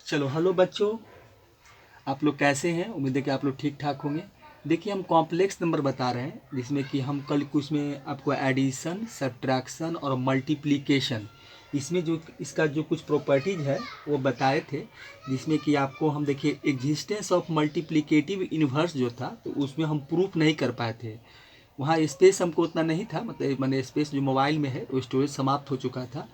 चलो हेलो बच्चों, आप लोग कैसे हैं। उम्मीद है कि आप लोग ठीक ठाक होंगे। देखिए हम कॉम्प्लेक्स नंबर बता रहे हैं जिसमें कि हम कल कुछ में आपको एडिशन, सब्ट्रैक्शन और मल्टीप्लिकेशन, इसमें जो इसका जो कुछ प्रॉपर्टीज है वो बताए थे। जिसमें कि आपको हम देखिए एग्जिस्टेंस ऑफ मल्टीप्लिकेटिव इन्वर्स जो था तो उसमें हम प्रूफ नहीं कर पाए थे। वहाँ स्पेस हमको उतना नहीं था, मतलब मैंने स्पेस जो मोबाइल में है वो स्टोरेज समाप्त हो चुका था,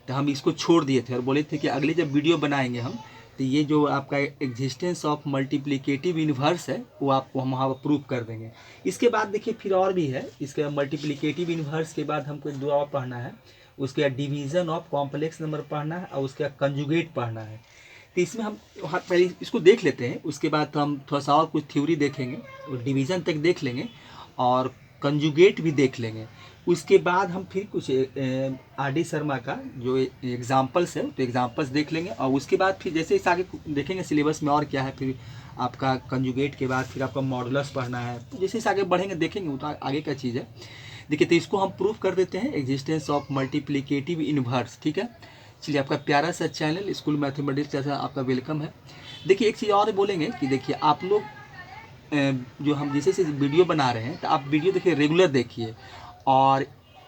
तो हम इसको छोड़ दिए थे और बोले थे कि अगले जब वीडियो बनाएंगे हम तो ये जो आपका एग्जिस्टेंस ऑफ मल्टीप्लिकेटिव इन्वर्स है वो आपको हम वहाँ प्रूफ कर देंगे। इसके बाद देखिए फिर और भी है, इसके मल्टीप्लिकेटिव इन्वर्स के बाद हमको दो और पढ़ना है। उसके बाद डिवीज़न ऑफ कॉम्प्लेक्स नंबर पढ़ना है और उसके बाद कंजुगेट पढ़ना है। तो इसमें हम पहले इसको देख लेते हैं, उसके बाद तो हम थोड़ा सा और कुछ थ्योरी देखेंगे और डिवीज़न तक देख लेंगे और कंजुगेट भी देख लेंगे। उसके बाद हम फिर कुछ आर डी शर्मा का जो एग्जाम्पल्स है तो एग्जाम्पल्स देख लेंगे और उसके बाद फिर जैसे इस आगे देखेंगे सिलेबस में और क्या है। फिर आपका कंजुगेट के बाद फिर आपका मॉडुलस पढ़ना है, तो जैसे इस आगे बढ़ेंगे देखेंगे वो तो आगे का चीज़ है। देखिए तो इसको हम प्रूफ कर देते हैं, एग्जिस्टेंस ऑफ मल्टीप्लिकेटिव इन्वर्स। ठीक है, चलिए आपका प्यारा सा चैनल स्कूल मैथमेटिक्स जैसा आपका वेलकम है। देखिए एक चीज़ और बोलेंगे कि देखिए आप लोग जो हम जैसे जैसे वीडियो बना रहे हैं तो आप वीडियो देखिए रेगुलर देखिए, और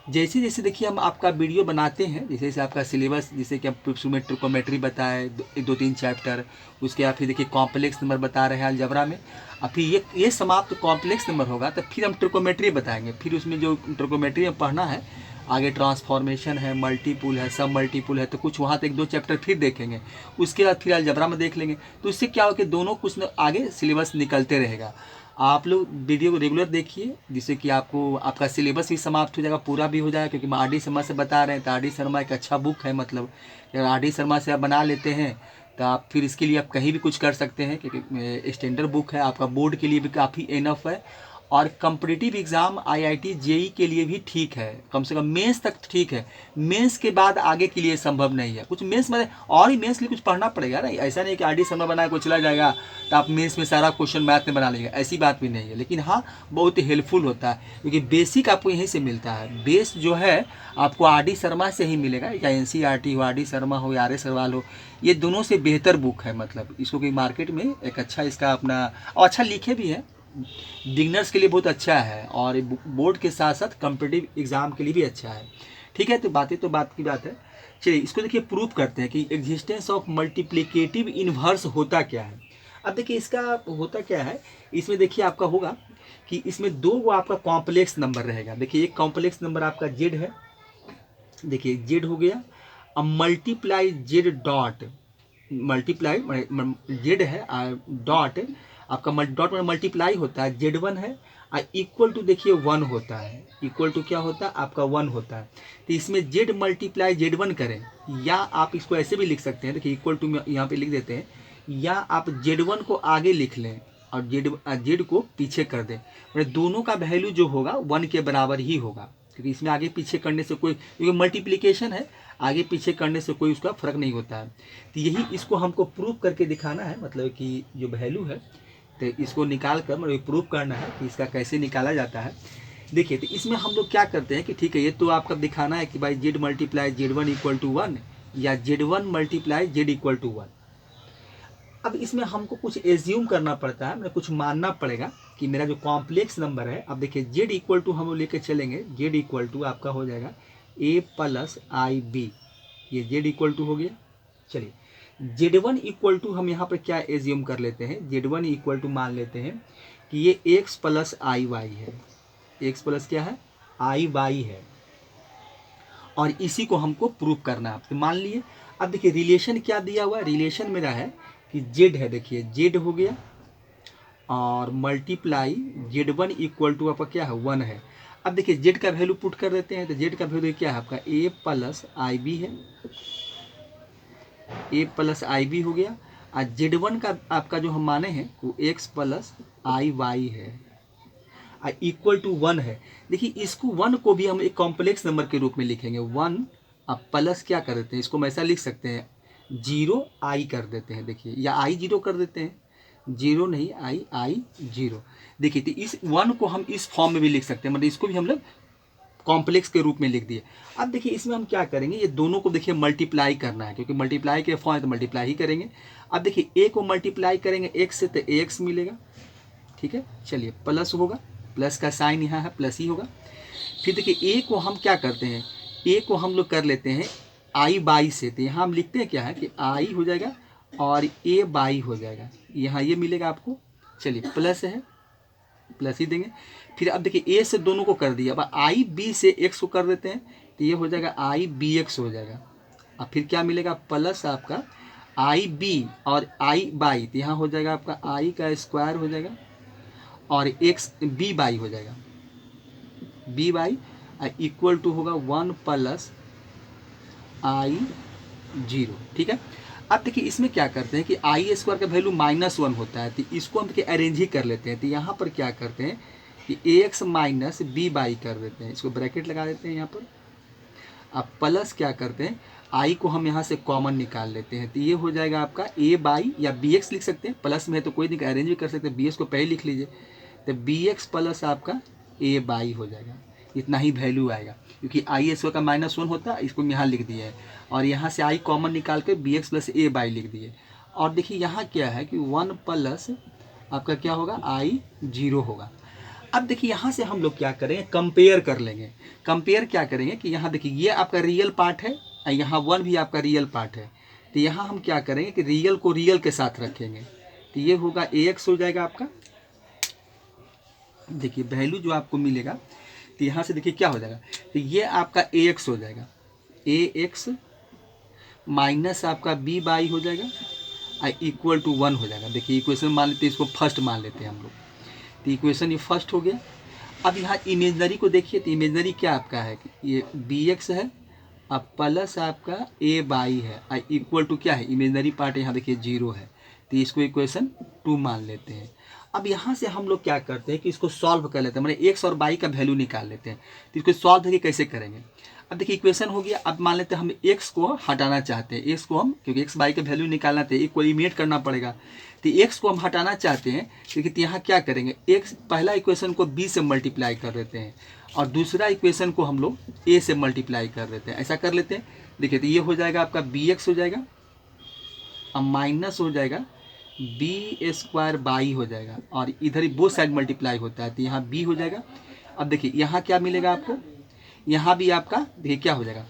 जैसे जैसे देखिए हम आपका वीडियो बनाते हैं जैसे जैसे आपका सिलेबस, जैसे कि हम शुरू में ट्रिकोमेट्री बताए दो तीन चैप्टर, उसके बाद फिर देखिए कॉम्प्लेक्स नंबर बता रहे हैं अलजबरा में। और फिर ये समाप्त कॉम्प्लेक्स नंबर होगा तो फिर हम ट्रिकोमेट्री बताएंगे। फिर उसमें जो ट्रिकोमेट्री में पढ़ना है आगे ट्रांसफॉर्मेशन है, मल्टीपुल है, सब मल्टीपुल है, तो कुछ वहाँ तक दो चैप्टर फिर देखेंगे। उसके बाद फिर अलजबरा में देख लेंगे। तो इससे क्या हो कि दोनों कुछ न आगे सिलेबस निकलते रहेगा। आप लोग वीडियो को रेगुलर देखिए जिससे कि आपको आपका सिलेबस भी समाप्त हो जाएगा, पूरा भी हो जाएगा। क्योंकि हम आर डी शर्मा से बता रहे हैं तो आर डी शर्मा एक अच्छा बुक है, मतलब अगर आर डी शर्मा से आप बना लेते हैं तो आप फिर इसके लिए आप कहीं भी कुछ कर सकते हैं, क्योंकि स्टैंडर्ड बुक है, आपका बोर्ड के लिए भी काफ़ी इनफ है और कम्पिटिटिव एग्ज़ाम आईआईटी जेई के लिए भी ठीक है, कम से कम मेंस तक ठीक है। मेंस के बाद आगे के लिए संभव नहीं है, कुछ मेंस में और ही मेंस के लिए कुछ पढ़ना पड़ेगा ना। ऐसा नहीं कि आर डी शर्मा बना को चला जाएगा तो आप मेंस में सारा क्वेश्चन मैथ में बना लेंगे, ऐसी बात भी नहीं है। लेकिन हाँ बहुत ही हेल्पफुल होता है क्योंकि बेसिक आपको यहीं से मिलता है। बेस जो है आपको आर डी शर्मा से ही मिलेगा, या एन सी आर टी हो, आर डी शर्मा हो या आर एस अग्रवाल हो, ये दोनों से बेहतर बुक है। मतलब इसको कि मार्केट में एक अच्छा इसका अपना और अच्छा लिखे भी है, बिगनर्स के लिए बहुत अच्छा है और बोर्ड के साथ साथ कम्पिटिटिव एग्ज़ाम के लिए भी अच्छा है। ठीक है, तो बातें तो बात की बात है। चलिए इसको देखिए प्रूफ करते हैं कि एग्जिस्टेंस ऑफ मल्टीप्लिकेटिव इन्वर्स होता क्या है। अब देखिए इसका होता क्या है, इसमें देखिए आपका होगा कि इसमें दो वो आपका कॉम्प्लेक्स नंबर रहेगा। देखिए एक कॉम्प्लेक्स नंबर आपका जेड है, देखिए जेड हो गया। अब multiply Z dot, multiply Z है डॉट आपका डॉट में मल्टीप्लाई होता है, जेड वन है और इक्वल टू देखिए वन होता है। इक्वल टू क्या होता है आपका वन होता है। तो इसमें जेड मल्टीप्लाई जेड वन करें, या आप इसको ऐसे भी लिख सकते हैं, देखिए इक्वल टू यहाँ पे लिख देते हैं, या आप जेड वन को आगे लिख लें और जेड को पीछे कर दें। मतलब दोनों का वैल्यू जो होगा वन के बराबर ही होगा, क्योंकि इसमें आगे पीछे करने से कोई, क्योंकि मल्टीप्लिकेशन है, आगे पीछे करने से कोई उसका फर्क नहीं होता है। तो यही इसको हमको प्रूव करके दिखाना है, मतलब कि जो वैल्यू है तो इसको निकाल कर मतलब प्रूव करना है कि इसका कैसे निकाला जाता है। देखिए तो इसमें हम लोग क्या करते हैं कि ठीक है ये तो आपका दिखाना है कि भाई Z multiply Z one equal to one या Z one multiply Z equal to one. अब इसमें हमको कुछ एज्यूम करना पड़ता है, मतलब कुछ मानना पड़ेगा कि मेरा जो कॉम्प्लेक्स नंबर है, अब देखिए जेड इक्वल टू हम लेके चलेंगे, जेड इक्वल टू आपका हो जाएगा ए प्लस आई बी, ये जेड इक्वल टू हो गया। चलिए जेड वन इक्वल टू हम यहाँ पर क्या एज्यूम कर लेते हैं, जेड वन इक्वल टू मान लेते हैं कि ये एक्स प्लस आई वाई है, एक्स प्लस क्या है आई वाई है, और इसी को हमको प्रूव करना है। तो मान लिए अब देखिए रिलेशन क्या दिया हुआ है, रिलेशन मेरा है कि जेड है, देखिए जेड हो गया और multiply Z one equal to आपका क्या है वन है। अब देखिए जेड का वैल्यू पुट कर देते हैं, तो जेड का वैल्यू क्या है आपका ए प्लस आई बी है, ए प्लस आई बी हो गया। और जेड वन का आपका जो हम माने हैं वो एक्स प्लस आई वाई है इक्वल टू वन है। देखिए इसको वन को भी हम एक कॉम्प्लेक्स नंबर के रूप में लिखेंगे, वन अब प्लस क्या कर देते हैं, इसको हम ऐसा लिख सकते हैं जीरो आई कर देते हैं, देखिए या आई जीरो कर देते हैं, जीरो नहीं आई जीरो। देखिए तो इस वन को हम इस फॉर्म में भी लिख सकते हैं, मतलब इसको भी हम लोग कॉम्प्लेक्स के रूप में लिख दिए। अब देखिए इसमें हम क्या करेंगे, ये दोनों को देखिए मल्टीप्लाई करना है, क्योंकि मल्टीप्लाई के फॉर्म है तो मल्टीप्लाई ही करेंगे। अब देखिए a को मल्टीप्लाई करेंगे x से तो ax मिलेगा, ठीक है। चलिए प्लस होगा, प्लस का साइन यहाँ है, प्लस ही होगा। फिर देखिए a को हम क्या करते हैं, a को हम लोग कर लेते हैं i बाई से, तो यहाँ हम लिखते हैं क्या है कि i हो जाएगा और a बाई हो जाएगा, यहाँ ये मिलेगा आपको। चलिए प्लस है, प्लस ही देंगे। फिर अब देखिए a से दोनों को कर दिया, अब i b से x को कर देते हैं, तो ये हो जाएगा i bx हो जाएगा। अब फिर क्या मिलेगा, प्लस आपका i b और i बाई, तो यहाँ हो जाएगा आपका i का स्क्वायर हो जाएगा और x b बाई हो जाएगा, b बाई इक्वल टू होगा 1 प्लस i 0, ठीक है। अब देखिए इसमें क्या करते हैं कि आई स्क्वायर का वैल्यू -1 होता है, तो इसको हम देखिए अरेंज ही कर लेते हैं। तो यहाँ पर क्या करते हैं कि ax माइनस बी बाई कर देते हैं, इसको ब्रैकेट लगा देते हैं यहाँ पर। अब प्लस क्या करते हैं, आई को हम यहाँ से कॉमन निकाल लेते हैं, तो ये हो जाएगा आपका a बाई, या बी एक्स लिख सकते हैं, प्लस में है तो कोई नहीं अरेंज भी कर सकते हैं, बी एक्स को पहले लिख लीजिए, तो बी एक्स प्लस आपका a बाई हो जाएगा। इतना ही वैल्यू आएगा, क्योंकि आई स्क्वायर का -1 होता है, इसको हम यहाँ लिख दिए है, और यहाँ से आई कॉमन निकाल के B X plus a by लिख दिए। और देखिए यहाँ क्या है कि 1 प्लस आपका क्या होगा, आई 0 होगा। अब देखिए यहाँ से हम लोग क्या करेंगे, कंपेयर कर लेंगे। कंपेयर क्या करेंगे कि यहाँ देखिए ये आपका रियल पार्ट है और यहाँ 1 भी आपका रियल पार्ट है, तो यहाँ हम क्या करेंगे कि रियल को रियल के साथ रखेंगे, तो ये होगा ax हो जाएगा आपका। देखिए वैल्यू जो आपको मिलेगा, तो यहाँ से देखिए क्या हो जाएगा, तो ये आपका ax हो जाएगा, ax माइनस आपका b बाई हो जाएगा इक्वल टू 1 हो जाएगा। देखिए इक्वेशन मान लेते हैं, इसको फर्स्ट मान लेते हैं हम लोग, तो इक्वेशन ये फर्स्ट हो गया। अब यहाँ इमेजनरी को देखिए, तो इमेजनरी क्या आपका है कि ये bx है, अब प्लस आपका a बाई है इक्वल टू क्या है, इमेजनरी पार्ट यहाँ देखिए 0 है, तो इसको इक्वेशन 2 मान लेते हैं। अब यहाँ से हम लोग क्या करते हैं कि इसको सॉल्व कर लेते हैं, मैंने x और y का वैल्यू निकाल लेते हैं। तो इसको सॉल्व देखिए कैसे करेंगे। अब देखिए इक्वेशन हो गया, अब मान लेते हैं हम x को हटाना चाहते हैं, x को हम, क्योंकि x y का वैल्यू निकालना था, एक को एलिमिनेट करना पड़ेगा, तो x को हम हटाना चाहते हैं, क्योंकि यहाँ क्या करेंगे, x पहला इक्वेशन को b से मल्टीप्लाई कर देते हैं और दूसरा इक्वेशन को हम लोग a से मल्टीप्लाई कर देते हैं, ऐसा कर लेते हैं। देखिए तो ये हो जाएगा आपका bx हो जाएगा, अब माइनस हो जाएगा बी स्क्वायर बाई हो जाएगा, और इधर ही बोथ साइड मल्टीप्लाई होता है, तो यहाँ b हो जाएगा। अब देखिए यहाँ क्या मिलेगा आपको, यहाँ भी आपका देखिए क्या हो जाएगा,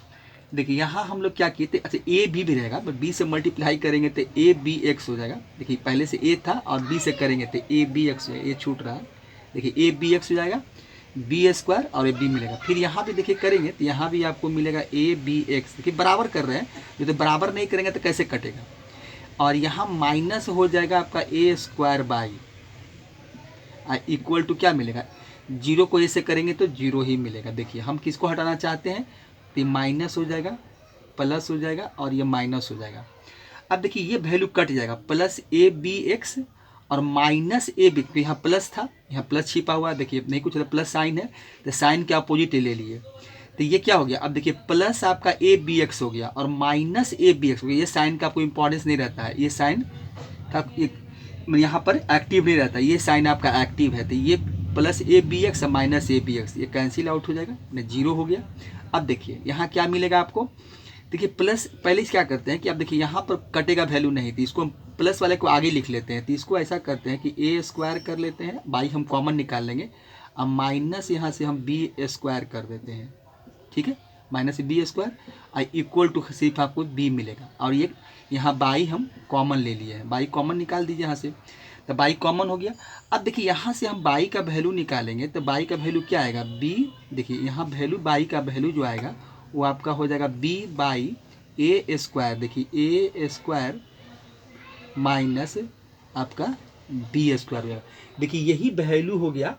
देखिए यहाँ हम लोग क्या किए थे, अच्छा ए बी भी रहेगा, बट बी से मल्टीप्लाई करेंगे तो ए बी एक्स हो जाएगा। देखिए पहले से ए था और बी से करेंगे तो ए बी एक्स, ये छूट रहा है, देखिए ए बी एक्स हो जाएगा, बी स्क्वायर और ए बी मिलेगा। फिर यहाँ भी देखिए करेंगे तो यहाँ भी आपको मिलेगा ए बी एक्स, देखिए बराबर कर रहे हैं, ये तो बराबर नहीं करेंगे तो कैसे कटेगा। और यहाँ माइनस हो जाएगा आपका ए स्क्वायर बाई इक्वल टू क्या मिलेगा, 0 को ए से करेंगे तो 0 ही मिलेगा। देखिए हम किसको हटाना चाहते हैं, तो ये माइनस हो जाएगा, प्लस हो जाएगा और ये माइनस हो जाएगा। अब देखिए ये वैल्यू कट जाएगा, प्लस ए बी एक्स और माइनस ए बी, तो यहाँ प्लस था, यहाँ प्लस छिपा हुआ है, देखिए नहीं कुछ प्लस साइन है, तो साइन के अपोजिट ले लिए, तो ये क्या हो गया, अब देखिए प्लस आपका ए बी एक्स हो गया और माइनस ए बी एक्स हो गया। ये साइन का कोई इंपॉर्टेंस नहीं रहता है, ये साइन का यहाँ पर एक्टिव नहीं रहता, ये साइन आपका एक्टिव है, तो ये plus A B X minus A B X ये कैंसिल आउट हो जाएगा, 0 हो गया। अब देखिए यहाँ क्या मिलेगा आपको, देखिए प्लस पहले क्या करते हैं कि अब देखिए यहाँ पर कटेगा वैल्यू नहीं थी, इसको हम प्लस वाले को आगे लिख लेते हैं, तो इसको ऐसा करते हैं कि ए स्क्वायर कर लेते हैं, बाई हम कॉमन निकाल लेंगे, अब माइनस यहाँ से हम बी स्क्वायर कर देते हैं, ठीक है, minus B square equal to सिर्फ आपको बी मिलेगा, और ये यहाँ बाई हम कॉमन ले लिए हैं, बाई कॉमन निकाल दीजिए यहाँ से, तो बाई कॉमन हो गया। अब देखिए यहाँ से हम बाई का वैल्यू निकालेंगे, तो बाई का वैल्यू क्या आएगा, बी, देखिए यहाँ वैल्यू बाई का वैल्यू जो आएगा वो आपका हो जाएगा बी बाई ए स्क्वायर, देखिए ए स्क्वायर माइनस आपका बी स्क्वायर हो जाएगा। देखिए यही वैल्यू हो गया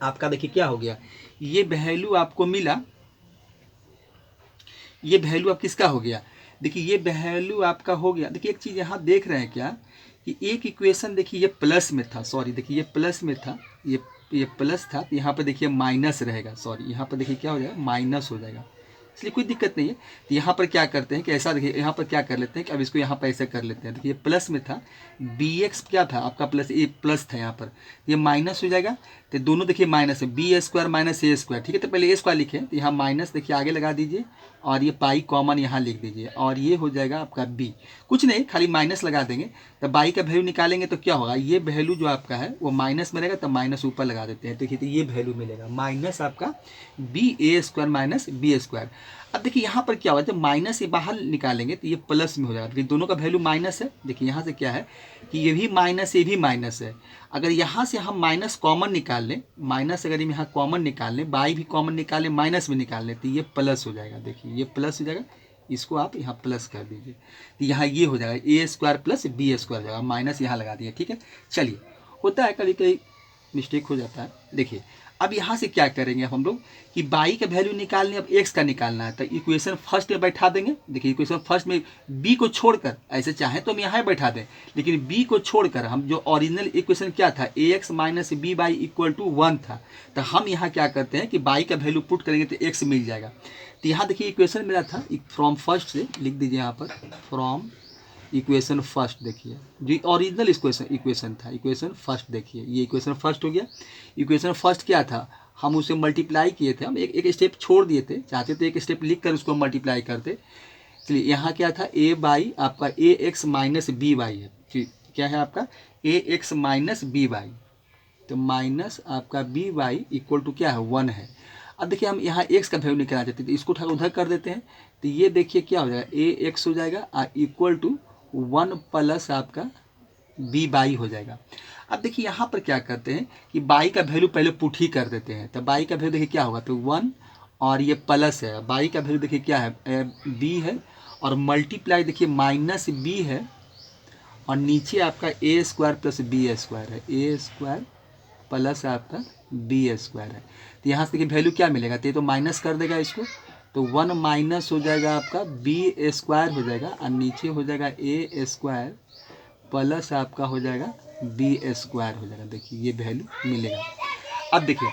आपका, देखिए क्या हो गया, ये वैल्यू आपको मिला, ये वैल्यू आप किसका हो गया, देखिए ये वैल्यू आपका हो गया। देखिए एक चीज़ यहाँ देख रहे हैं क्या कि एक इक्वेशन देखिए ये प्लस में था, सॉरी देखिए ये प्लस में था, ये प्लस था, तो यहाँ पर देखिए माइनस रहेगा, सॉरी यहाँ पर देखिए क्या हो जाएगा, माइनस हो जाएगा, इसलिए कोई दिक्कत नहीं है। तो यहाँ पर क्या करते हैं कि ऐसा देखिए, यहाँ पर क्या कर लेते हैं कि अब इसको यहाँ पर ऐसे कर लेते हैं, देखिए प्लस में था, बी एक्स क्या था आपका प्लस, ए प्लस था यहाँ पर, ये माइनस हो जाएगा, तो दोनों देखिए माइनस है, बी स्क्वायर माइनस ए स्क्वायर, ठीक है। तो पहले ए स्क्वायर लिखे, तो यहाँ माइनस देखिए आगे लगा दीजिए और ये पाई कॉमन यहाँ लिख दीजिए और ये हो जाएगा आपका बी। कुछ नहीं, खाली माइनस लगा देंगे। तो बाई का वैल्यू निकालेंगे तो क्या होगा, ये वैल्यू जो आपका है वो माइनस में रहेगा, तो माइनस ऊपर लगा देते हैं। देखिए तो ये वैल्यू मिलेगा माइनस आपका बी ए स्क्वायर माइनस बी स्क्वायर। अब देखिए यहाँ पर क्या होगा, जब माइनस से बाहर निकालेंगे तो ये प्लस में हो जाएगा, क्योंकि दोनों का वैल्यू माइनस है। देखिए यहाँ से क्या है कि ये भी माइनस ये भी माइनस है। अगर यहाँ से हम माइनस कॉमन निकाल लें, माइनस अगर हम यहाँ कॉमन निकाल लें, बाई भी कॉमन निकाल लें, माइनस में निकाल लें, तो ये प्लस हो जाएगा। देखिए ये प्लस हो जाएगा, इसको आप यहाँ प्लस कर दीजिए, तो यहाँ ये हो जाएगा A square plus B square हो जाएगा, माइनस यहाँ लगा दिए, ठीक है। चलिए, होता है कभी कभी मिस्टेक हो जाता है। देखिए अब यहाँ से क्या करेंगे हम लोग कि बाई का वैल्यू निकालने, अब एक्स का निकालना है, तो इक्वेशन फर्स्ट में बैठा देंगे। देखिए इक्वेशन फर्स्ट में बी को छोड़कर, ऐसे चाहें तो हम यहाँ बैठा दें, लेकिन बी को छोड़कर हम जो ओरिजिनल इक्वेशन क्या था, A X minus B Y equal to 1 था, तो हम यहाँ क्या करते हैं कि बाई का वैल्यू पुट करेंगे तो एक्स मिल जाएगा। तो यहाँ देखिए इक्वेशन मेरा था, फ्रॉम फर्स्ट से लिख दीजिए यहाँ पर, फ्रॉम इक्वेशन फर्स्ट। देखिए जो ओरिजिनल इक्वेशन था, इक्वेशन फर्स्ट, देखिए ये इक्वेशन फर्स्ट हो गया। इक्वेशन फर्स्ट क्या था, हम उसे मल्टीप्लाई किए थे, हम एक स्टेप छोड़ दिए थे, चाहते तो एक स्टेप लिख कर उसको मल्टीप्लाई करते। चलिए यहाँ क्या था, ए बाई आपका ए एक्स माइनस बी वाई है, क्या है आपका ए एक्स माइनस बी वाई, तो माइनस आपका बी वाई इक्वल टू क्या है 1 है। अब देखिए हम यहाँ एक्स का वैल्यू निकालना चाहते थे, इसको उठा उधर कर देते हैं, तो ये देखिए क्या हो जाएगा, ए एक्स हो जाएगा इक्वल टू 1 प्लस आपका बी बाई हो जाएगा। अब देखिए यहाँ पर क्या करते हैं कि बाई का वैल्यू पहले पुट ही कर देते हैं, तो बाई का वैल्यू देखिए क्या होगा, तो 1 और ये प्लस है, बाई का वैल्यू देखिए क्या है बी है, और मल्टीप्लाई देखिए माइनस बी है, और नीचे आपका ए स्क्वायर प्लस बी स्क्वायर है, ए स्क्वायर प्लस आपका बी स्क्वायर है। तो यहाँ से देखिए वैल्यू क्या मिलेगा, तो ये तो माइनस कर देगा इसको, तो 1 माइनस हो जाएगा आपका बी स्क्वायर हो जाएगा, और नीचे हो जाएगा ए स्क्वायर प्लस आपका हो जाएगा बी स्क्वायर हो जाएगा। देखिए ये वैल्यू मिलेगा। अब देखिए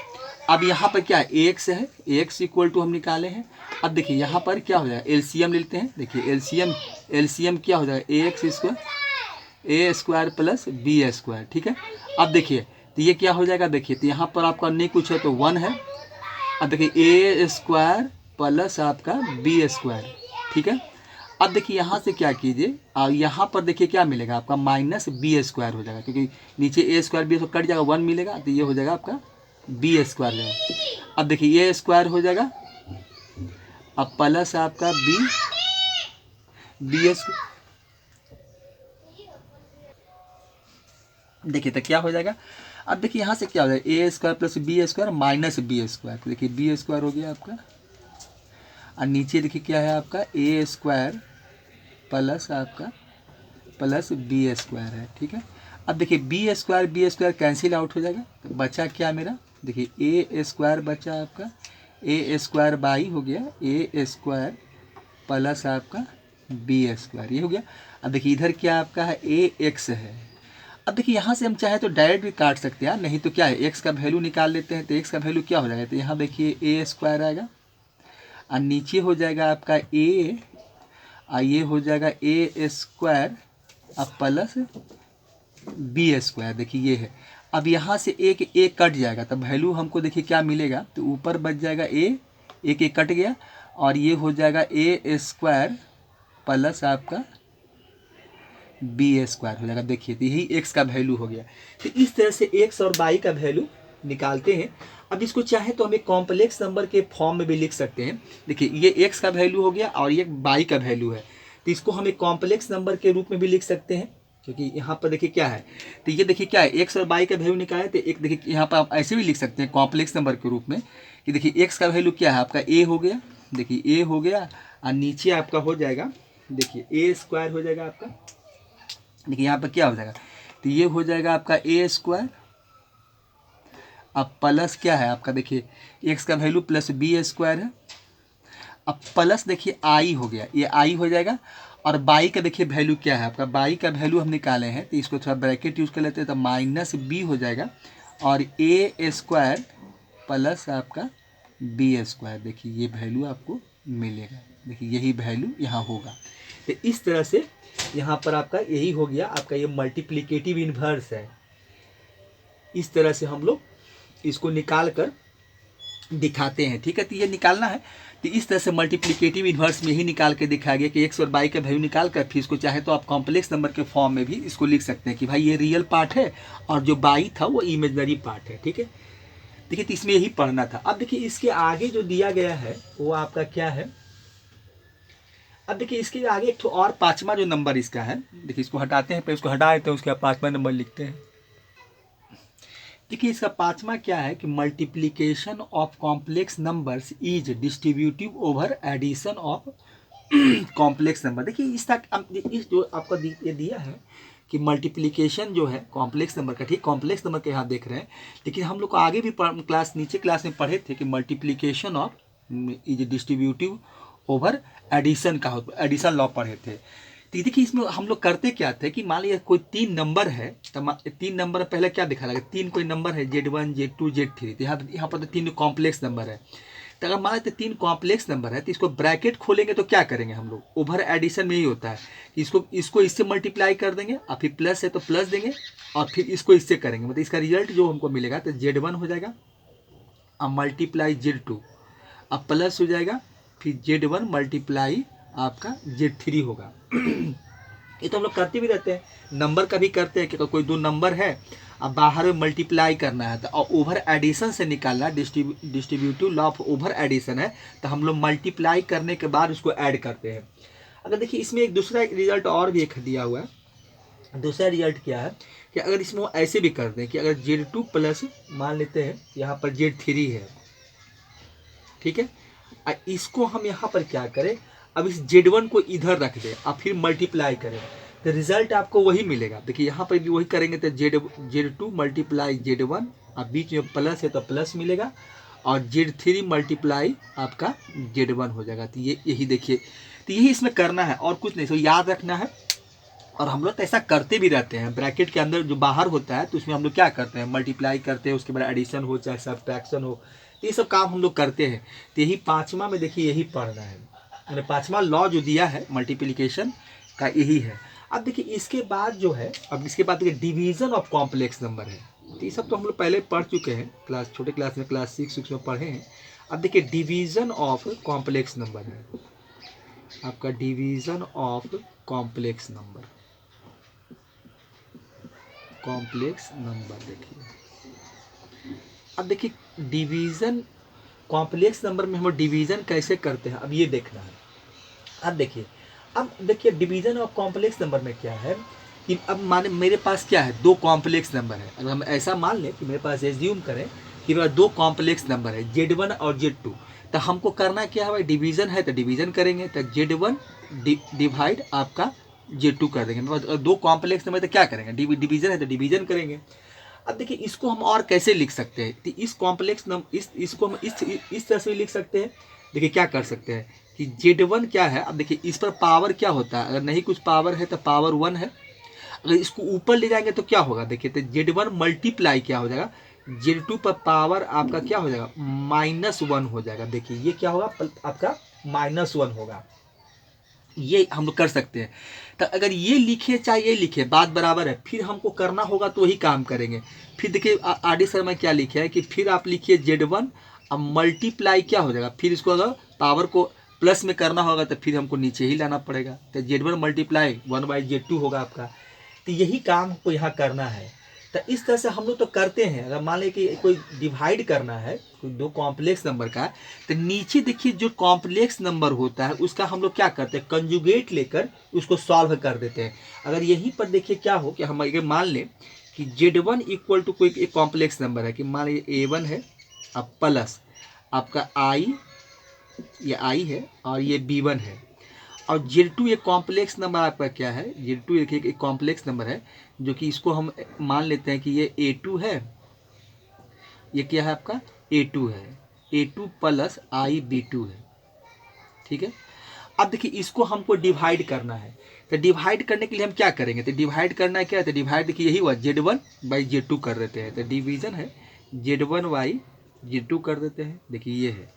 अब यहाँ पर क्या है, एक्स है, एक्स इक्वल टू हम निकाले हैं। अब देखिए यहाँ पर क्या हो जाएगा, एलसीएम लेते हैं। देखिए एलसीएम क्या हो जाएगा, ए एक्स स्क्वायर ए स्क्वायर प्लस बी स्क्वायर, ठीक है। अब देखिए तो ये क्या हो जाएगा, देखिए तो यहाँ पर आपका नहीं कुछ है तो 1 है। अब देखिए ए स्क्वायर प्लस आपका बी स्क्वायर, ठीक है। अब देखिए यहाँ से क्या कीजिए, और यहाँ पर देखिए क्या मिलेगा आपका माइनस बी स्क्वायर हो जाएगा, क्योंकि नीचे ए स्क्वायर बी कट जाएगा, 1 मिलेगा, तो ये हो जाएगा आपका बी स्क्वायर जाएगा। अब देखिए ये स्क्वायर हो जाएगा, अब प्लस आपका बी स्क्वायर, देखिए तो क्या हो जाएगा। अब देखिए यहाँ से क्या हो जाएगा, A square plus B square minus B square, तो देखिए बी स्क्वायर हो गया आपका, और नीचे देखिए क्या है आपका ए स्क्वायर प्लस आपका प्लस बी स्क्वायर है, ठीक है। अब देखिए बी स्क्वायर कैंसिल आउट हो जाएगा, तो बचा क्या मेरा, देखिए ए स्क्वायर बचा आपका, ए स्क्वायर बाई हो गया ए स्क्वायर प्लस आपका बी स्क्वायर, ये हो गया। अब देखिए इधर क्या आपका है, ए एक्स है। अब देखिए यहाँ से हम चाहे तो डायरेक्ट भी काट सकते हैं, नहीं तो क्या है, एक्स का वैल्यू निकाल लेते हैं, तो एक्स का वैल्यू क्या हो जाएगा, तो यहाँ देखिए ए स्क्वायर आएगा, और नीचे हो जाएगा आपका ए, और ये हो जाएगा ए स्क्वायर अब प्लस बी स्क्वायर, देखिए ये है। अब यहाँ से एक कट जाएगा, तब वैल्यू हमको देखिए क्या मिलेगा, तो ऊपर बच जाएगा एक कट गया, और ये हो जाएगा ए स्क्वायर प्लस आपका बी स्क्वायर हो जाएगा। देखिए तो यही एक्स का वैल्यू हो गया। तो इस तरह से एक्स और बाई का वैल्यू निकालते हैं। अब इसको चाहे तो हम एक कॉम्प्लेक्स नंबर के फॉर्म में भी लिख सकते हैं। देखिए ये एक्स का वैल्यू हो गया और ये बाई का वैल्यू है, तो इसको हम एक कॉम्प्लेक्स नंबर के रूप में भी लिख सकते हैं, क्योंकि यहाँ पर देखिए क्या है, तो ये देखिए क्या है, एक्स और बाई का वैल्यू निकाले, तो एक देखिए यहाँ पर आप ऐसे भी लिख सकते हैं कॉम्प्लेक्स नंबर के रूप में कि देखिए एक्स का वैल्यू क्या है आपका ए हो गया, देखिए ए हो गया, और नीचे आपका हो जाएगा देखिए ए स्क्वायर हो जाएगा आपका, देखिए यहाँ पर क्या हो जाएगा, तो ये हो जाएगा आपका ए स्क्वायर, अब प्लस क्या है आपका, देखिए एक्स का वैल्यू प्लस बी स्क्वायर है, अब प्लस देखिए आई हो गया, ये आई हो जाएगा, और बाई का देखिए वैल्यू क्या है आपका, बाई का वैल्यू हम निकाले हैं, तो इसको थोड़ा ब्रैकेट यूज कर लेते हैं, तो माइनस बी हो जाएगा, और ए स्क्वायर प्लस आपका बी स्क्वायर, देखिए ये वैल्यू आपको मिलेगा, देखिए यही वैल्यू यहाँ होगा। तो इस तरह से यहाँ पर आपका यही हो गया, आपका ये मल्टीप्लिकेटिव इन्वर्स है। इस तरह से हम लोग इसको निकाल कर दिखाते हैं। ठीक है, तो ये निकालना है तो इस तरह से मल्टीप्लिकेटिव इन्वर्स में ही निकाल के दिखाया गया कि एक्स और वाई का वैल्यू निकाल कर फिर इसको चाहे तो आप कॉम्प्लेक्स नंबर के फॉर्म में भी इसको लिख सकते हैं कि भाई ये रियल पार्ट है और जो वाई था वो इमेजनरी पार्ट है। ठीक है, देखिए तो इसमें यही पढ़ना था। अब देखिए इसके आगे जो दिया गया है वो आपका क्या है, अब देखिए इसके आगे एक तो और पांचवा जो नंबर इसका है, देखिए इसको हटाते हैं, फिर इसको हटा देते हैं, उसके बाद पांचवा नंबर लिखते हैं। देखिए इसका पांचवा क्या है कि multiplication of complex numbers is distributive over addition of complex number. देखिए इस जो आपका ये दिया है कि मल्टीप्लिकेशन जो है कॉम्प्लेक्स नंबर का, ठीक कॉम्प्लेक्स नंबर के यहाँ देख रहे हैं, लेकिन हम लोग को आगे भी नीचे क्लास में पढ़े थे कि multiplication of is distributive over addition का एडिशन लॉ पढ़े थे। तो देखिए इसमें हम लोग करते क्या थे कि मान लीजिए कोई तीन नंबर है, तो तीन नंबर पहले क्या दिखा लगा, तीन कोई नंबर है Z1 Z2 Z3, तो यहाँ पर तो तीन कॉम्प्लेक्स नंबर है। तो अगर मान लेते तीन कॉम्प्लेक्स नंबर है तो इसको ब्रैकेट खोलेंगे तो क्या करेंगे हम लोग, ओवर एडिशन में ही होता है कि इसको इससे मल्टीप्लाई कर देंगे और फिर प्लस है तो प्लस देंगे और फिर इसको इससे करेंगे, मतलब इसका रिजल्ट जो हमको मिलेगा तो Z1 हो जाएगा और मल्टीप्लाई Z2, अब प्लस हो जाएगा फिर Z1 मल्टीप्लाई आपका Z3 होगा। ये तो हम लोग करते भी रहते हैं, नंबर का भी करते हैं कि कोई दो नंबर है अब बाहर में मल्टीप्लाई करना है तो ओवर एडिशन से निकालना, distributive law of over addition है, तो हम लोग मल्टीप्लाई करने के बाद उसको ऐड करते हैं। अगर देखिए इसमें एक दूसरा रिजल्ट और भी एक दिया हुआ है। दूसरा रिजल्ट क्या है कि अगर इसमें ऐसे भी कर दें कि अगर Z2 प्लस मान लेते हैं यहाँ पर Z3 है, ठीक है, इसको हम यहाँ पर क्या करें, अब इस Z1 को इधर रख दें और फिर मल्टीप्लाई करें तो रिजल्ट आपको वही मिलेगा। देखिए यहाँ पर भी वही करेंगे तो Z2 मल्टीप्लाई Z1 और बीच में प्लस है तो प्लस मिलेगा और Z3 मल्टीप्लाई आपका Z1 हो जाएगा। तो ये यही देखिए, तो यही इसमें करना है और कुछ नहीं, सो याद रखना है। और हम लोग तो ऐसा करते भी रहते हैं, ब्रैकेट के अंदर जो बाहर होता है तो उसमें हम लोग क्या करते हैं, मल्टीप्लाई करते हैं, उसके बाद एडिशन हो चाहे सब्ट्रैक्शन हो, ये सब काम हम लोग करते हैं। तो यही पाँचवा में देखिए यही पढ़ना है, मैंने पाँचवा लॉ जो दिया है मल्टीप्लिकेशन का यही है। अब देखिए इसके बाद जो है, अब इसके बाद देखिए डिवीज़न ऑफ कॉम्प्लेक्स नंबर है, तो ये सब तो हम लोग पहले पढ़ चुके हैं, छोटे क्लास में क्लास 6 में पढ़े हैं। अब देखिए डिवीज़न ऑफ कॉम्प्लेक्स नंबर है आपका, division of complex number, complex number देखिए। अब देखिए डिवीज़न कॉम्प्लेक्स नंबर में हम डिवीज़न कैसे करते हैं, अब ये देखना है। अब देखिए डिवीज़न ऑफ कॉम्प्लेक्स नंबर में क्या है कि अब माने मेरे पास क्या है, दो कॉम्प्लेक्स नंबर है। अगर हम ऐसा मान लें कि मेरे पास एज्यूम करें कि मेरे पास दो कॉम्प्लेक्स नंबर है Z1 और Z2, तो हमको करना क्या है भाई, डिवीज़न है तो डिवीज़न करेंगे, तो Z1 डिवाइड आपका Z2 कर देंगे। मेरे पास दो कॉम्प्लेक्स नंबर तो क्या करेंगे, डिवीज़न है तो डिवीज़न करेंगे। अब देखिए इसको हम और कैसे लिख सकते हैं, तो इस कॉम्प्लेक्स नंबर इसको हम इस तरह से लिख सकते हैं। देखिए क्या कर सकते हैं कि Z1 क्या है, अब देखिए इस पर पावर क्या होता है, अगर नहीं कुछ पावर है तो पावर 1 है। अगर इसको ऊपर ले जाएंगे तो क्या होगा, देखिए तो Z1 मल्टीप्लाई क्या हो जाएगा, Z2 पर पावर आपका क्या हो जाएगा, -1 हो जाएगा। देखिए ये क्या होगा आपका -1 होगा। ये हम लोग कर सकते हैं। तो अगर ये लिखे चाहे ये लिखे बात बराबर है, फिर हमको करना होगा तो वही काम करेंगे। फिर देखिए आर सर में क्या लिखे है कि फिर आप लिखिए Z1 अब मल्टीप्लाई क्या हो जाएगा, फिर इसको अगर पावर को प्लस में करना होगा तो फिर हमको नीचे ही लाना पड़ेगा, तो Z1 मल्टीप्लाई 1/Z2 होगा आपका। तो यही काम हमको यहाँ करना है। तो इस तरह से हम लोग तो करते हैं। अगर मान लें कि कोई डिवाइड करना है कोई दो कॉम्प्लेक्स नंबर का, तो नीचे देखिए जो कॉम्प्लेक्स नंबर होता है उसका हम लोग क्या करते हैं, कंजुगेट लेकर उसको सॉल्व कर देते हैं। अगर यहीं पर देखिए क्या हो कि हम अगर मान लें कि Z1 इक्वल टू कोई एक कॉम्प्लेक्स नंबर है कि मान लीजिए A1 है, अब प्लस आपका I, ये I है और ये B1 है, और Z2 एक कॉम्प्लेक्स नंबर आपका क्या है, Z2 एक कॉम्प्लेक्स नंबर है जो कि इसको हम मान लेते हैं कि ये A2 है, ये क्या है आपका A2 है, A2 प्लस IB2 है, ठीक है। अब देखिए इसको हमको डिवाइड करना है, तो डिवाइड करने के लिए हम क्या करेंगे, तो डिवाइड करना है क्या है, तो डिवाइड देखिए यही हुआ Z1/Z2 कर देते हैं, तो डिवीज़न है Z1/Z2 कर देते हैं। देखिए ये है।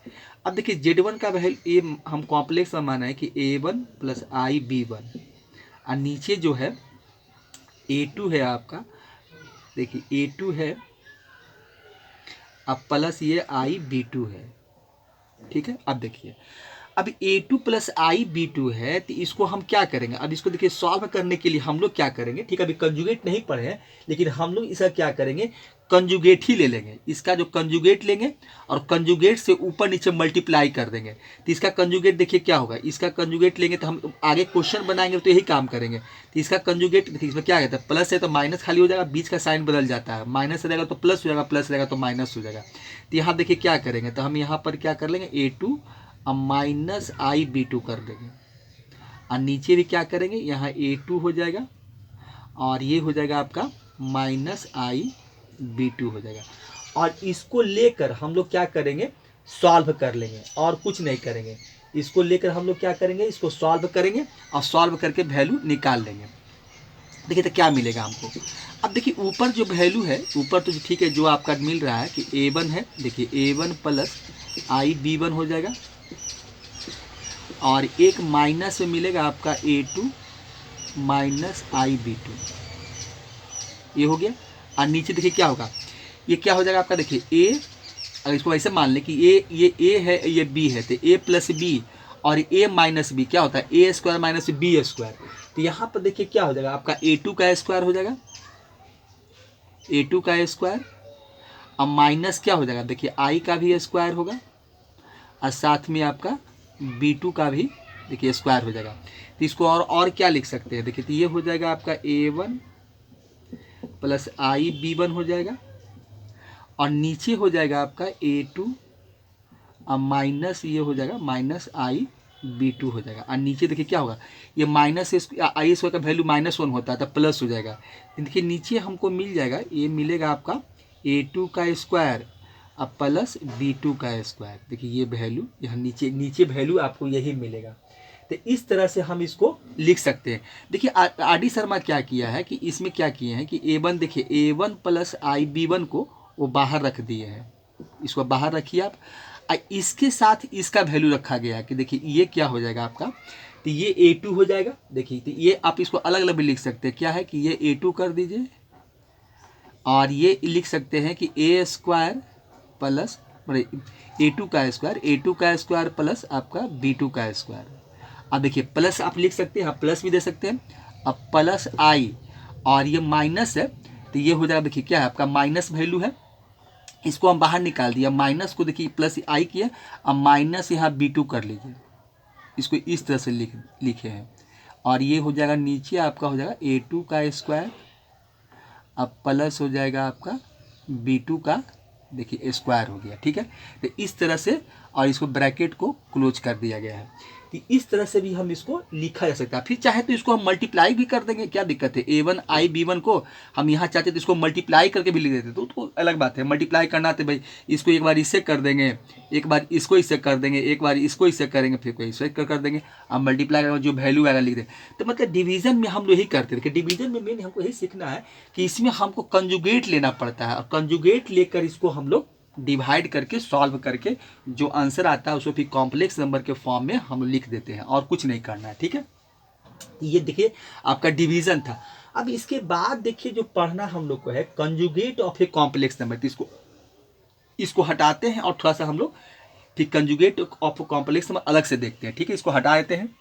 अब देखिए Z1 का वैल्यू ये हम कॉम्प्लेक्स में माना है कि A1 प्लस IB1, और नीचे जो है A2 है आपका, देखिए A2 है अब प्लस ये I_B2 है, ठीक है। अब देखिए, अब A2 प्लस I_B2 है, तो इसको हम क्या करेंगे, अब इसको देखिए सॉल्व करने के लिए हम लोग क्या करेंगे, ठीक है, अभी कंजुगेट नहीं पढ़े हैं, लेकिन हम लोग इसका क्या करेंगे, कंजुगेट ही ले लेंगे। इसका जो कंजुगेट लेंगे और कंजुगेट से ऊपर नीचे मल्टीप्लाई कर देंगे, तो इसका कंजुगेट देखिए क्या होगा, इसका कंजुगेट लेंगे तो हम आगे क्वेश्चन बनाएंगे तो यही काम करेंगे। तो इसका कंजुगेट देखिए, इसमें क्या कहता है, प्लस है तो माइनस खाली हो जाएगा, बीच का साइन बदल जाता है, माइनस रहेगा तो प्लस हो जाएगा, प्लस रहेगा तो माइनस हो जाएगा। तो यहाँ देखिए क्या करेंगे, तो हम यहाँ पर क्या कर लेंगे, A2 अब माइनस I_B2 कर देंगे, और नीचे भी क्या करेंगे, यहाँ A2 हो जाएगा और ये हो जाएगा आपका माइनस I_B2 हो जाएगा। और इसको लेकर हम लोग क्या करेंगे, सॉल्व कर लेंगे और कुछ नहीं करेंगे। इसको लेकर हम लोग क्या करेंगे, इसको सॉल्व करेंगे और सॉल्व करके वैल्यू निकाल लेंगे। देखिए तो क्या मिलेगा हमको, अब देखिए ऊपर जो वैल्यू है, ऊपर तो ठीक है जो आपका मिल रहा है कि A1 है, देखिए A1 प्लस I_B1 हो जाएगा, और एक माइनस में मिलेगा आपका A2 माइनस I_B2, ये हो गया। और नीचे देखिए क्या होगा, ये क्या हो जाएगा आपका, देखिए A, अगर इसको ऐसे मान लें कि ये A है ये B है, तो A प्लस B और A माइनस B क्या होता है, A square minus B square. तो यहाँ पर देखिए क्या हो जाएगा, आपका A2 का स्क्वायर हो जाएगा, A2 का स्क्वायर, अब माइनस क्या हो जाएगा, देखिए I का भी स्क्वायर होगा, और साथ में आपका B2 का भी देखिए स्क्वायर हो जाएगा। तो इसको और क्या लिख सकते हैं, देखिए तो ये हो जाएगा आपका A1 प्लस I_B1 हो जाएगा, और नीचे हो जाएगा आपका A2 और माइनस ये हो जाएगा माइनस I_B2 हो जाएगा। और नीचे देखिए क्या होगा, ये माइनस I स्क्वायर का वैल्यू -1 होता है तो प्लस हो जाएगा। देखिए नीचे हमको मिल जाएगा, ये मिलेगा आपका A2 का स्क्वायर अब प्लस B2 का स्क्वायर। देखिए ये वैल्यू यहाँ नीचे वैल्यू आपको यही मिलेगा। तो इस तरह से हम इसको लिख सकते हैं। देखिए R.D. शर्मा क्या किया है कि इसमें क्या किए हैं कि A1 देखिए A1 प्लस I_B1 को वो बाहर रख दिए हैं, इसको बाहर रखिए आप, इसके साथ इसका वैल्यू रखा गया है कि देखिए ये क्या हो जाएगा आपका, तो ये A2 हो जाएगा। देखिए तो ये आप इसको अलग अलग भी लिख सकते हैं, क्या है कि ये A2 कर दीजिए, और ये लिख सकते हैं कि A स्क्वायर प्लस A2 का स्क्वायर प्लस आपका B2 का स्क्वायर। अब देखिए प्लस आप लिख सकते हैं, आप प्लस भी दे सकते हैं। अब प्लस I और ये माइनस है, तो ये हो जाएगा, देखिए क्या है आपका माइनस वैल्यू है, इसको हम बाहर निकाल दिया, माइनस को देखिए प्लस I किया, अब माइनस यहाँ B2 कर लीजिए, इसको इस तरह से लिखे हैं। और ये हो जाएगा नीचे आपका हो जाएगा A2 का स्क्वायर, अब प्लस हो जाएगा आपका B2 का देखिए स्क्वायर हो गया, ठीक है। तो इस तरह से, और इसको ब्रैकेट को क्लोज कर दिया गया है। तो इस तरह से भी हम इसको लिखा जा सकता है। फिर चाहे तो इसको हम मल्टीप्लाई भी कर देंगे, क्या दिक्कत है, A1 I_B1 को हम यहाँ चाहते तो इसको मल्टीप्लाई करके भी लिख देते, तो अलग बात है। मल्टीप्लाई करना तो भाई इसको एक बार इससे कर देंगे, एक बार इसको इससे कर देंगे, एक बार इसको इससे करेंगे, फिर कोई इससे कर देंगे, अब मल्टीप्लाई करके जो वैल्यू आएगा लिख दें। तो मतलब डिवीजन में हम लोग यही करते थे, डिवीजन में मेन हमको यही सीखना है कि इसमें हमको कंजुगेट लेना पड़ता है, और कंजुगेट लेकर इसको हम लोग डिवाइड करके सॉल्व करके जो आंसर आता है उसको फिर कॉम्प्लेक्स नंबर के फॉर्म में हम लिख देते हैं, और कुछ नहीं करना है, ठीक है। ये देखिए आपका डिवीजन था। अब इसके बाद देखिए जो पढ़ना हम लोग को है conjugate of a complex number, तो इसको हटाते हैं और थोड़ा सा हम लोग फिर कंजुगेट ऑफ कॉम्प्लेक्स नंबर अलग से देखते हैं, ठीक है। इसको हटा देते हैं।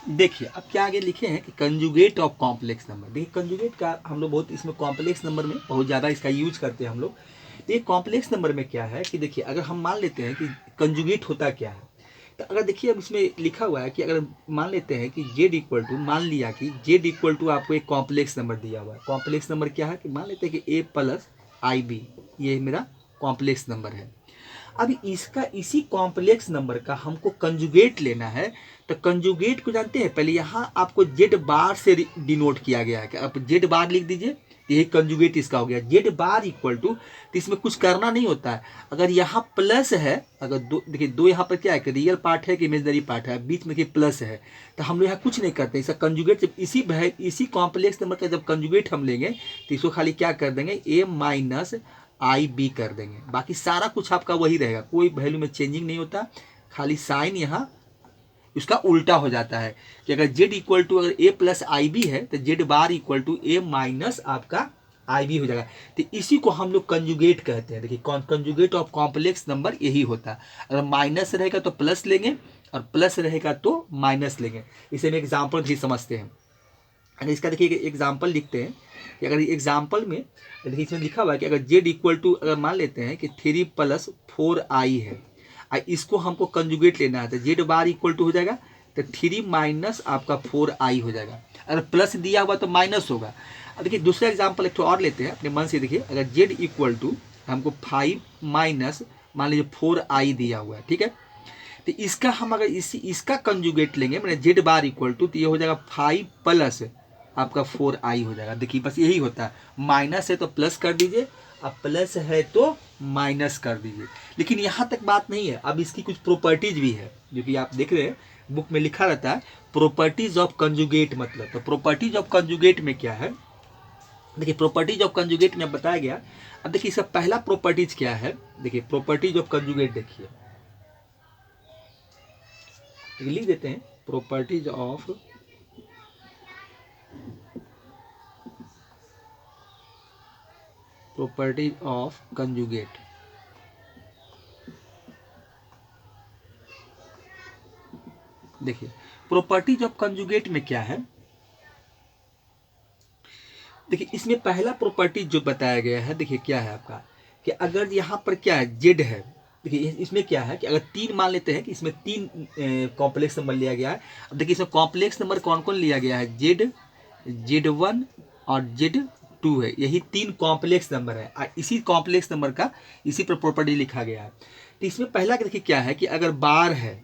देखिए अब क्या आगे लिखे हैं कि कंजुगेट ऑफ कॉम्प्लेक्स नंबर। देखिए कंजुगेट का हम लोग बहुत इसमें कॉम्प्लेक्स नंबर में बहुत ज़्यादा इसका यूज करते हैं हम लोग। तो ये कॉम्प्लेक्स नंबर में क्या है कि देखिए अगर हम मान लेते हैं कि कंजुगेट होता क्या है, तो अगर देखिए अब इसमें लिखा हुआ है कि अगर मान लेते हैं कि जेड इक्वल टू, मान लिया कि जेड इक्वल टू आपको एक कॉम्प्लेक्स नंबर दिया हुआ है। कॉम्प्लेक्स नंबर क्या है कि मान लेते हैं कि A प्लस IB ये मेरा कॉम्प्लेक्स नंबर है। अब इसका इसी कॉम्प्लेक्स नंबर का हमको कंजुगेट लेना है। तो कंजुगेट को जानते हैं, पहले यहाँ आपको जेड बार से डिनोट किया गया है कि आप जेड बार लिख दीजिए, यही कंजुगेट इसका हो गया। जेड बार इक्वल टू, तो इसमें कुछ करना नहीं होता है। अगर यहाँ प्लस है, अगर दो देखिए दो यहाँ पर क्या है कि रियल पार्ट है कि इमेजनरी पार्ट है, बीच में कि प्लस है, तो हम लोग यहाँ कुछ नहीं करते। इसका कंजुगेट जब इसी कॉम्प्लेक्स नंबर का जब कंजुगेट हम लेंगे तो इसको खाली क्या कर देंगे, A माइनस IB कर देंगे। बाकी सारा कुछ आपका वही रहेगा, कोई वैल्यू में चेंजिंग नहीं होता, खाली साइन यहाँ उसका उल्टा हो जाता है कि अगर जेड इक्वल टू अगर A प्लस IB है तो Z bar equal to A minus आपका आई भी हो जाएगा। तो इसी को हम लोग कंजुगेट कहते हैं। देखिए कंजुगेट ऑफ कॉम्प्लेक्स नंबर यही होता है। अगर माइनस रहेगा तो प्लस लेंगे और प्लस रहेगा तो माइनस लेंगे। इसे हम एग्जाम्पल भी समझते हैं। अगर इसका देखिए एग्जाम्पल लिखते हैं कि अगर एग्जाम्पल में देखिए इसमें लिखा हुआ है कि अगर जेड इक्वल टू, अगर मान लेते हैं कि 3+4i है, इसको हमको कंजुगेट लेना है तो जेड बार इक्वल टू हो जाएगा तो 3 माइनस आपका 4i हो जाएगा। अगर प्लस दिया हुआ तो माइनस होगा। अब देखिए दूसरा एग्जाम्पल एक तो और लेते हैं अपने मन से। देखिए अगर जेड इक्वल टू हमको 5 माइनस मान लीजिए 4i दिया हुआ है, ठीक है। तो इसका हम अगर इसका कंजुगेट लेंगे मैंने जेड बार इक्वल टू, तो ये हो जाएगा 5 प्लस आपका 4i हो जाएगा। देखिए बस यही होता है, माइनस है तो प्लस कर दीजिए, अब प्लस है तो माइनस कर दीजिए। लेकिन यहाँ तक बात नहीं है, अब इसकी कुछ प्रॉपर्टीज भी है जो कि आप देख रहे हैं बुक में लिखा रहता है प्रॉपर्टीज ऑफ कंजुगेट। मतलब तो प्रॉपर्टीज ऑफ कंजुगेट में क्या है, देखिए प्रॉपर्टीज ऑफ कंजुगेट में बताया गया। अब देखिए इसका पहला प्रॉपर्टीज क्या है, देखिए प्रॉपर्टीज ऑफ कंजुगेट देखिए लिख देते हैं प्रॉपर्टीज ऑफ कंजुगेट। देखिए प्रॉपर्टीज ऑफ कंजुगेट में क्या है, देखिए इसमें पहला प्रॉपर्टी जो बताया गया है, देखिए क्या है आपका कि अगर यहाँ पर क्या है जेड है। देखिए इसमें क्या है कि अगर 3 मान लेते हैं कि इसमें 3 कॉम्प्लेक्स नंबर लिया गया है। अब देखिए इसमें कॉम्प्लेक्स नंबर कौन कौन लिया गया है, Z1 और Z2 है, यही 3 कॉम्प्लेक्स नंबर है। इसी कॉम्प्लेक्स नंबर का इसी पर प्रॉपर्टी लिखा गया है। तो इसमें पहला देखिए क्या है कि अगर बार है,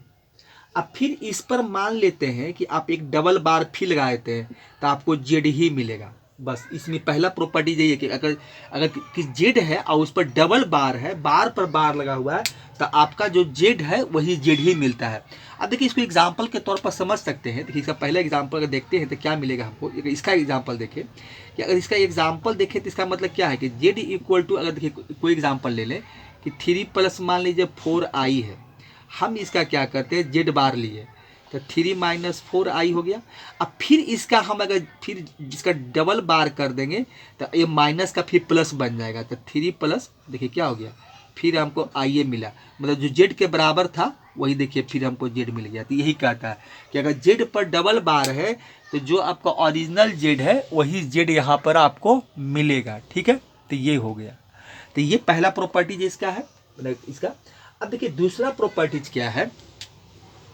अब फिर इस पर मान लेते हैं कि आप एक डबल बार फिर लगा देते हैं तो आपको जेड ही मिलेगा। बस इसमें पहला प्रॉपर्टी यही है कि अगर अगर कि जेड है और उस पर डबल बार है, बार पर बार लगा हुआ है, तो आपका जो जेड है वही जेड ही मिलता है। अब देखिए इसको एग्जाम्पल के तौर पर समझ सकते हैं। देखिए इसका पहला एग्जाम्पल अगर देखते हैं तो क्या मिलेगा हमको, इसका एग्जाम्पल देखिए कि अगर इसका एग्जाम्पल देखें तो इसका मतलब क्या है कि जेड इक्वल टू, अगर देखिए कोई एग्जाम्पल ले लें कि 3 प्लस मान लीजिए 4i है, हम इसका क्या करते हैं जेड बार लिए तो 3 माइनस 4i हो गया। अब फिर इसका हम अगर फिर इसका डबल बार कर देंगे तो ये माइनस का फिर प्लस बन जाएगा, तो 3 प्लस देखिए क्या हो गया, फिर हमको i मिला। मतलब जो जेड के बराबर था वही देखिए फिर हमको जेड मिल गया। तो यही कहता है कि अगर जेड पर डबल बार है तो जो आपका ओरिजिनल जेड है वही जेड यहाँ पर आपको मिलेगा, ठीक है। तो ये हो गया। तो ये पहला प्रॉपर्टीज इसका है, मतलब इसका। अब देखिए दूसरा प्रॉपर्टीज क्या है,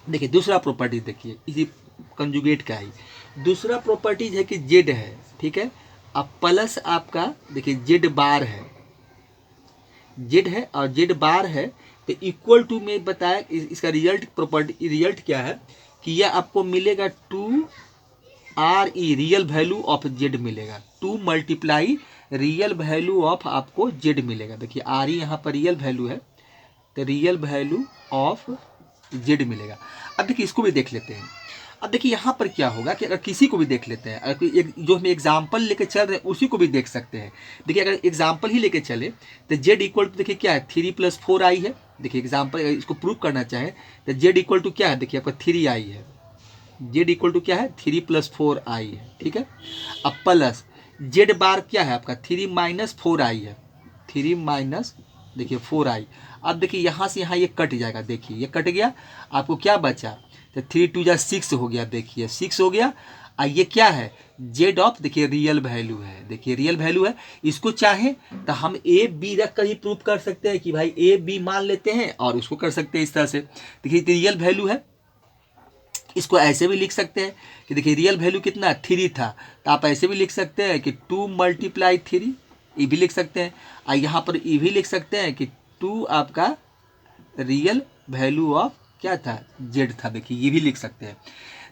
देखिए दूसरा प्रॉपर्टीज देखिए इसी कंजुगेट का ही दूसरा प्रॉपर्टीज है कि जेड है, ठीक है। अब प्लस आपका देखिए जेड बार है, जेड है और जेड बार है, तो इक्वल टू में बताया इसका रिजल्ट प्रॉपर्टी रिजल्ट क्या है कि यह आपको मिलेगा 2RE real value of Z मिलेगा, 2 मल्टीप्लाई रियल वैल्यू ऑफ आपको जेड मिलेगा। देखिए RE यहाँ पर रियल वैल्यू है तो रियल वैल्यू ऑफ जेड मिलेगा। अब देखिए इसको भी देख लेते हैं। अब देखिए यहाँ पर क्या होगा कि अगर किसी को भी देख लेते हैं, अगर कोई एक जो हम एग्जाम्पल लेके चल रहे हैं उसी को भी देख सकते हैं। देखिए अगर एग्जाम्पल ही लेके चले तो जेड इक्वल टू देखिए क्या है 3 प्लस 4i है। देखिए एग्जाम्पल इसको प्रूव करना चाहें तो जेड इक्वल टू क्या है, देखिए आपका 3i है, जेड इक्वल टू क्या है 3 प्लस 4i है, ठीक है। अब प्लस जेड बार क्या है आपका 3 माइनस 4i है, 3 माइनस देखिए 4i। अब देखिए यहाँ से यहाँ ये कट जाएगा, देखिए ये कट गया, आपको क्या बचा तो 3 2 जा 6 हो गया, देखिए 6 हो गया। और ये क्या है जेड ऑफ देखिए रियल वैल्यू है, देखिए रियल वैल्यू है। इसको चाहे तो हम ए बी रख कर ही प्रूव कर सकते हैं कि भाई ए बी मान लेते हैं और उसको कर सकते हैं इस तरह से। देखिए रियल वैल्यू है, इसको ऐसे भी लिख सकते हैं कि देखिए रियल वैल्यू कितना 3 था, तो आप ऐसे भी लिख सकते हैं कि 2 मल्टीप्लाई 3, ये भी लिख सकते हैं। और यहाँ पर ये भी लिख सकते हैं कि 2 आपका रियल वैल्यू ऑफ क्या था जेड था, देखिए ये भी लिख सकते हैं।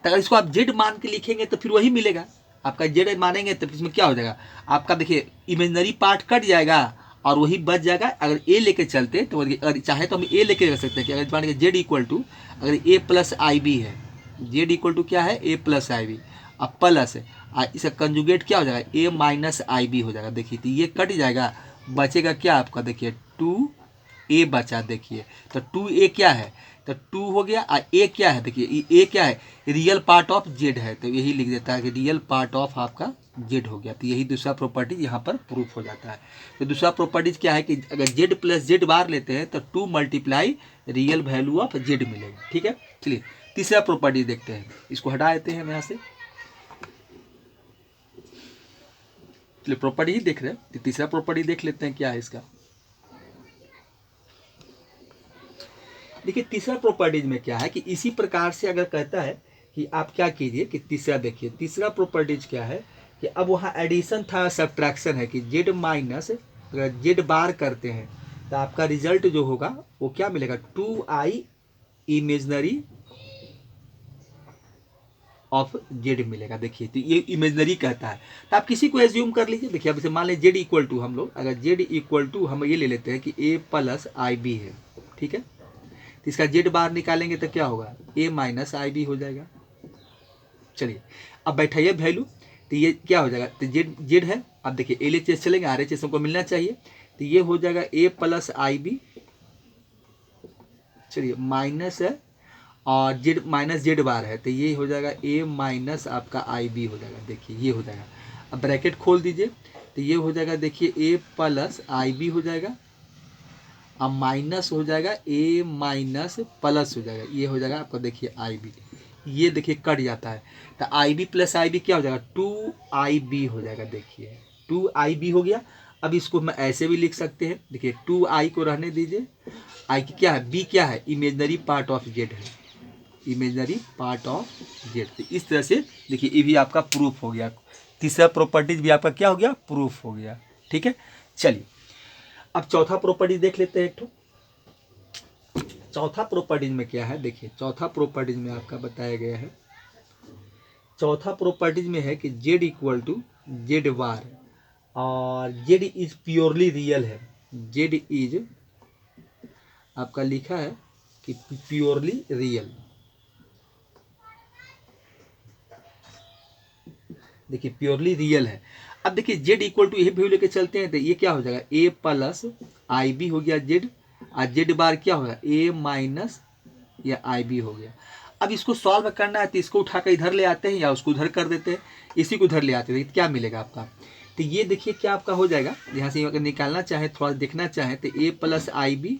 तो अगर इसको आप जेड मान के लिखेंगे तो फिर वही मिलेगा, आपका जेड मानेंगे तो इसमें क्या हो जाएगा आपका देखिए इमेजनरी पार्ट कट जाएगा और वही बच जाएगा। अगर ए लेके चलते तो अगर चाहे तो हम ए लेके रख सकते हैं कि अगर मान जेड इक्वल टू अगर ए प्लस आई बी है, जेड इक्वल टू क्या है ए प्लस आई बी, अब प्लस है इसका कंजुगेट क्या हो जाएगा ए माइनस आई बी हो जाएगा। देखिए तो ये कट जाएगा, बचेगा क्या आपका देखिए 2a बचा। देखिए तो 2a क्या है तो 2 हो गया और a क्या है देखिए ए क्या है रियल पार्ट ऑफ जेड है, तो यही लिख देता है कि रियल पार्ट ऑफ आपका जेड हो गया। तो यही दूसरा प्रॉपर्टीज यहाँ पर प्रूफ हो जाता है। तो दूसरा प्रॉपर्टीज क्या है कि अगर जेड प्लस जेड बार लेते हैं तो 2 multiply real value of Z मिलेगा। ठीक है, चलिए तीसरा प्रॉपर्टीज देखते हैं, इसको हटा देते हैं हम यहाँ से। चलिए प्रॉपर्टी ही देख रहे हैं, तो तीसरा प्रॉपर्टी देख लेते हैं क्या है इसका। देखिए तीसरा प्रॉपर्टीज में क्या है कि इसी प्रकार से अगर कहता है कि आप क्या कीजिए कि तीसरा देखिए, तीसरा प्रॉपर्टीज क्या है कि अब वहाँ एडिशन था सब्ट्रैक्शन है कि जेड माइनस अगर जेड बार करते हैं तो आपका रिजल्ट जो होगा वो क्या मिलेगा, 2i इमेजनरी ऑफ जेड मिलेगा। देखिए तो ये इमेजनरी कहता है, तो आप किसी को एज्यूम कर लीजिए। देखिए अब मान लीजिए जेड इक्वल टू हम लोग अगर जेड इक्वल टू हम ये ले लेते हैं कि ए प्लस आई बी है। ठीक है, तो इसका जेड बार निकालेंगे तो क्या होगा, ए माइनस आई बी हो जाएगा। चलिए अब बैठाइए वैल्यू, तो ये क्या हो जाएगा, तो जेड जेड है। अब देखिए एल एच एस चलेंगे, आर एच एस हमको मिलना चाहिए, तो ये हो जाएगा ए प्लस आई बी, चलिए माइनस है और जेड माइनस जेड बार है, तो ये हो जाएगा ए माइनस आपका आई बी हो जाएगा। देखिए ये हो जाएगा, अब ब्रैकेट खोल दीजिए, तो ये हो जाएगा देखिए ए प्लस आई बी हो जाएगा, अब माइनस हो जाएगा ए माइनस प्लस हो जाएगा, ये हो जाएगा आपका देखिए आई बी, ये देखिए कट जाता है, तो आई बी प्लस आई बी क्या हो जाएगा, 2IB हो जाएगा। देखिए 2IB हो गया। अब इसको मैं ऐसे भी लिख सकते हैं, देखिए 2i को रहने दीजिए, आई की क्या है, बी क्या है, इमेजनरी पार्ट ऑफ जेड है, इमेजनरी पार्ट ऑफ जेड। तो इस तरह से देखिए ये भी आपका प्रूफ हो गया, तीसरा प्रॉपर्टीज भी आपका क्या हो गया, प्रूफ हो गया। ठीक है, चलिए अब चौथा प्रॉपर्टीज देख लेते हैं एक ठो। चौथा प्रॉपर्टीज में क्या है, देखिए चौथा प्रॉपर्टीज में आपका बताया गया है, चौथा प्रॉपर्टीज में है कि जेड इक्वल टू जेड बार और जेड इज प्योरली रियल है, जेड इज आपका लिखा है कि प्योरली रियल। देखिए प्योरली रियल है। अब देखिए जेड इक्वल टू यही वैल्यू लेके चलते हैं, तो ये क्या हो जाएगा, ए प्लस आई बी हो गया जेड, और जेड बार क्या होगा, ए माइनस या आई बी हो गया। अब इसको सॉल्व करना है तो इसको उठाकर इधर ले आते हैं या उसको उधर कर देते हैं, इसी को इधर ले आते हैं, तो क्या मिलेगा आपका, तो ये देखिए क्या आपका हो जाएगा, यहाँ से अगर निकालना चाहे थोड़ा देखना चाहे तो ए प्लस आई बी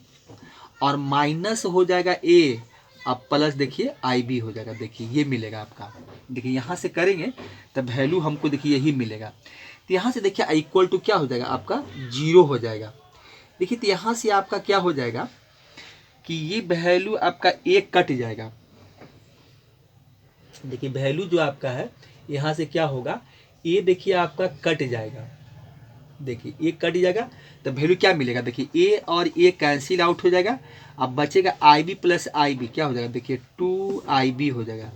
और माइनस हो जाएगा ए, अब प्लस देखिए आई बी हो जाएगा। देखिए ये मिलेगा आपका, देखिए यहाँ से करेंगे तब वैल्यू हमको देखिए यही मिलेगा। तो यहाँ से देखिए इक्वल टू क्या हो जाएगा आपका 0 हो जाएगा। देखिए तो यहाँ से आपका क्या हो जाएगा कि ये वैल्यू आपका एक कट जाएगा। देखिए वैल्यू जो आपका है यहाँ से क्या होगा, ये देखिए आपका कट जाएगा, देखिए ये कट जाएगा तो वैल्यू क्या मिलेगा, देखिए ए और ए कैंसिल आउट हो जाएगा, अब बचेगा आई बी प्लस आई बी क्या हो जाएगा, देखिए 2IB हो जाएगा,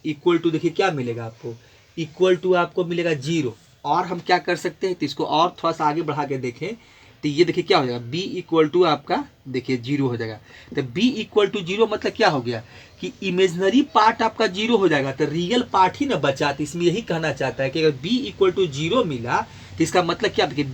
इक्वल टू देखिए क्या मिलेगा आपको, इक्वल टू आपको मिलेगा 0। और हम क्या कर सकते हैं, तो इसको और थोड़ा सा आगे बढ़ा के देखें तो ये देखिए क्या हो जाएगा, b इक्वल टू आपका देखिए 0 हो जाएगा। तो b इक्वल टू 0 मतलब क्या हो गया कि इमेजनरी पार्ट आपका 0 हो जाएगा, तो रियल पार्ट ही ना बचा। तो इसमें यही कहना चाहता है कि अगर b इक्वल टू 0 मिला तो इसका मतलब क्या, देखिए